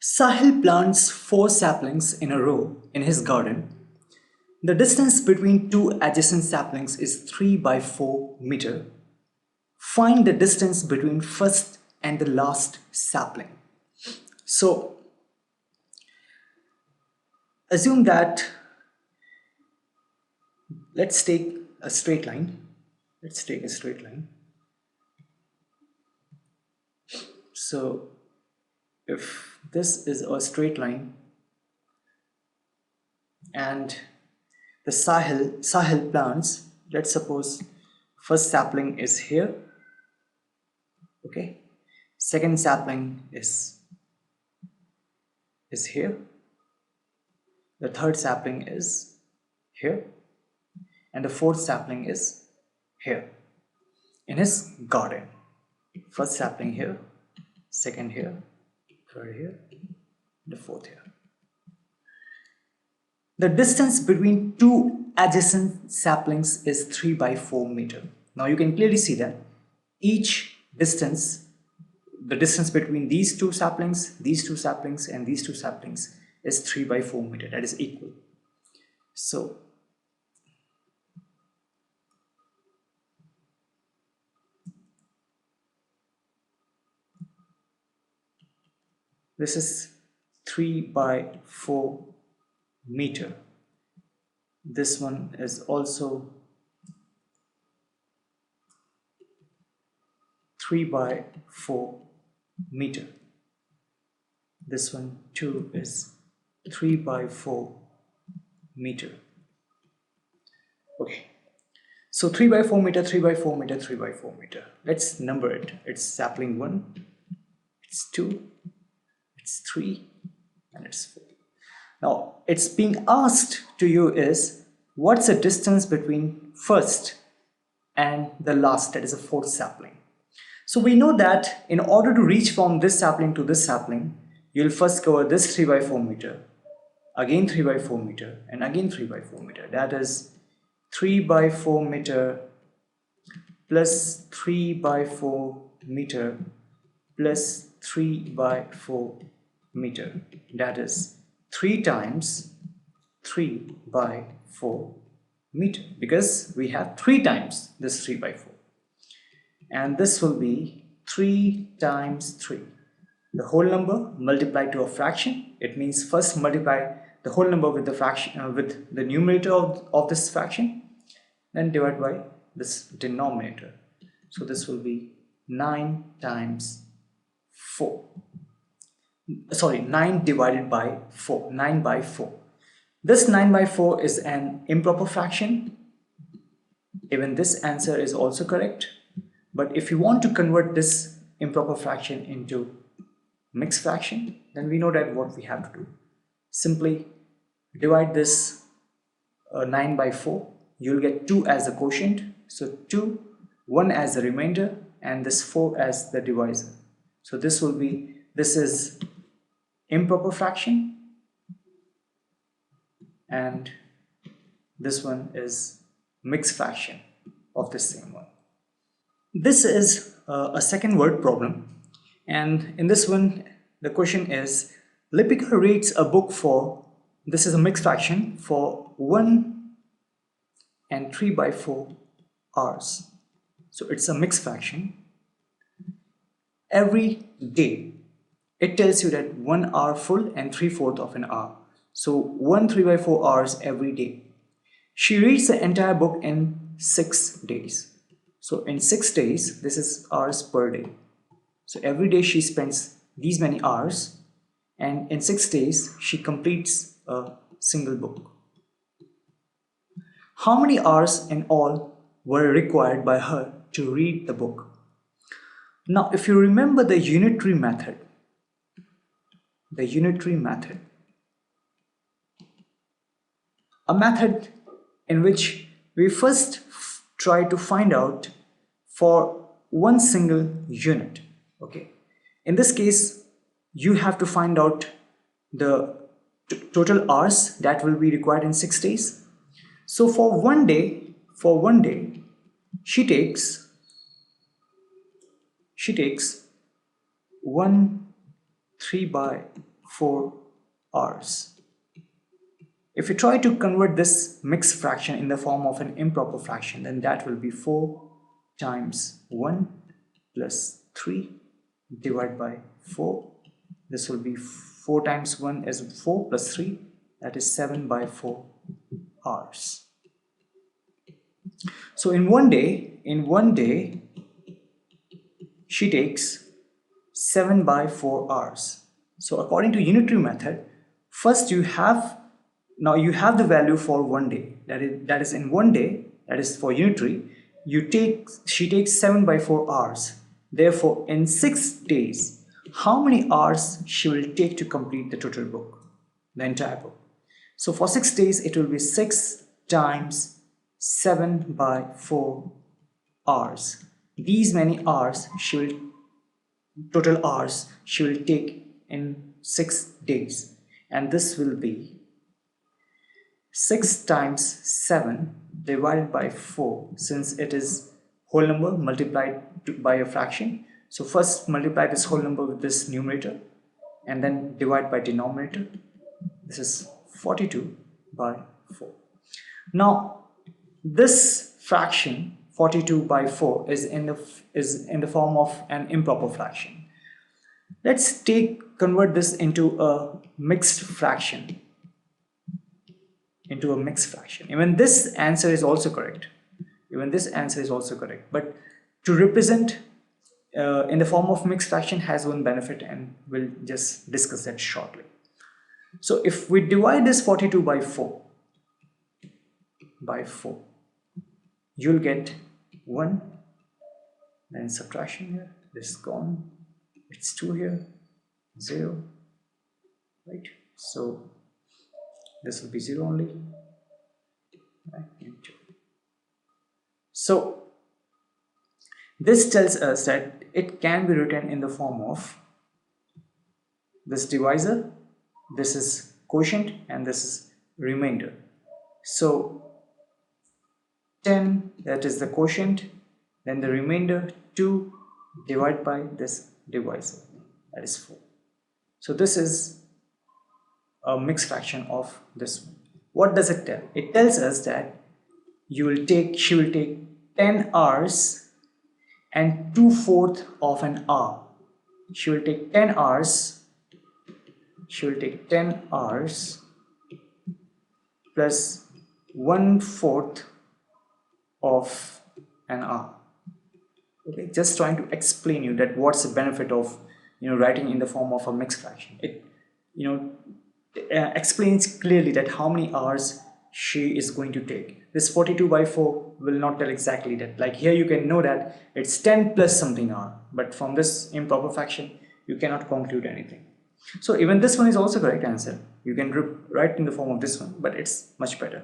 Sahil plants 4 saplings in a row in his garden. The distance between two adjacent saplings is 3 by 4 meter. Find the distance between first and the last sapling. So assume that let's take a straight line. Let's take a straight line. So if this is a straight line and the Sahil plants, let's suppose first sapling is here, okay, second sapling is here, the third sapling is here, and the fourth sapling is here in his garden. First sapling here, second here, third here, the fourth here. The distance between two adjacent saplings is 3 by 4 meter. Now you can clearly see that each distance, the distance between these two saplings, and these two saplings is 3 by 4 meter. That is equal. So this is 3 by 4 meter. This one is also 3 by 4 meter. This one too is 3 by 4 meter. Okay, so 3 by 4 meter, 3 by 4 meter, 3 by 4 meter. Let's number it. It's sapling 1, it's 2, it's 3, and it's 4. Now it's being asked to you is what's the distance between first and the last, that is a fourth sapling. So we know that in order to reach from this sapling to this sapling, you'll first cover this 3 by 4 meter, again 3 by 4 meter, and again 3 by 4 meter. That is 3 by 4 meter plus 3 by 4 meter plus 3 by 4 meter. That is 3 times 3 by 4 meter, because we have 3 times this 3 by 4, and this will be 3 times 3, the whole number multiplied to a fraction. It means first multiply the whole number with the fraction with the numerator of this fraction, then divide by this denominator. So this will be 9 times 4. Sorry, 9 divided by 4, 9 by 4. This 9 by 4 is an improper fraction. Even this answer is also correct. But if you want to convert this improper fraction into mixed fraction, then we know that what we have to do. Simply divide this 9 by 4. You'll get 2 as the quotient. So 2, 1 as the remainder, and this 4 as the divisor. So this will be, this is improper fraction, and this one is mixed fraction of the same one. This is a second word problem, and in this one the question is Lipika reads a book for, this is a mixed fraction, for 1 and 3 by 4 hours. So it's a mixed fraction. Every day it tells you that 1 hour full and 3/4 of an hour. So 1 3 by 4 hours every day. She reads the entire book in 6 days. So in 6 days, this is hours per day. So every day she spends these many hours, and in 6 days she completes a single book. How many hours in all were required by her to read the book? Now if you remember the unitary method, a method in which we first try to find out for one single unit. Okay, in this case you have to find out the total hours that will be required in 6 days. So for one day she takes 1 3 by 4 hours. If you try to convert this mixed fraction in the form of an improper fraction, then that will be 4 times 1 plus 3 divided by 4. This will be 4 times 1 is 4 plus 3, that is 7 by 4 hours. So in one day, she takes 7 by 4 hours. So according to unitary method, first you have the value for one day. That is in one day, that is for unitary, she takes 7 by 4 hours. Therefore, in 6 days, how many hours she will take to complete the total book, the entire book? So for 6 days, it will be 6 times 7 by 4 hours. These many hours total hours she will take in 6 days, and this will be 6 times 7 divided by 4, since it is whole number multiplied by a fraction. So first multiply this whole number with this numerator and then divide by denominator. This is 42 by 4. Now this fraction 42 by 4 is in the form of an improper fraction. Let's convert this into a mixed fraction. Even this answer is also correct. But to represent in the form of mixed fraction has one benefit, and we'll just discuss that shortly. So if we divide this 42 by 4, you'll get 1, then subtraction here, this is gone, it's 2 here, 0, right? So this will be 0 only, right? So this tells us that it can be written in the form of this divisor, this is quotient, and this is remainder. So 10, that is the quotient, then the remainder 2 divided by this divisor, that is 4. So this is a mixed fraction of this one. What does it tell? It tells us that she will take 10 hours and 2/4 of an hour. She will take 10 hours plus 1/4 of an hour. Okay, just trying to explain you that what's the benefit of writing in the form of a mixed fraction. It explains clearly that how many hours she is going to take. This 42 by 4 will not tell exactly that. Like here you can know that it's 10 plus something hour, but from this improper fraction you cannot conclude anything. So even this one is also correct answer. You can write in the form of this one, but it's much better.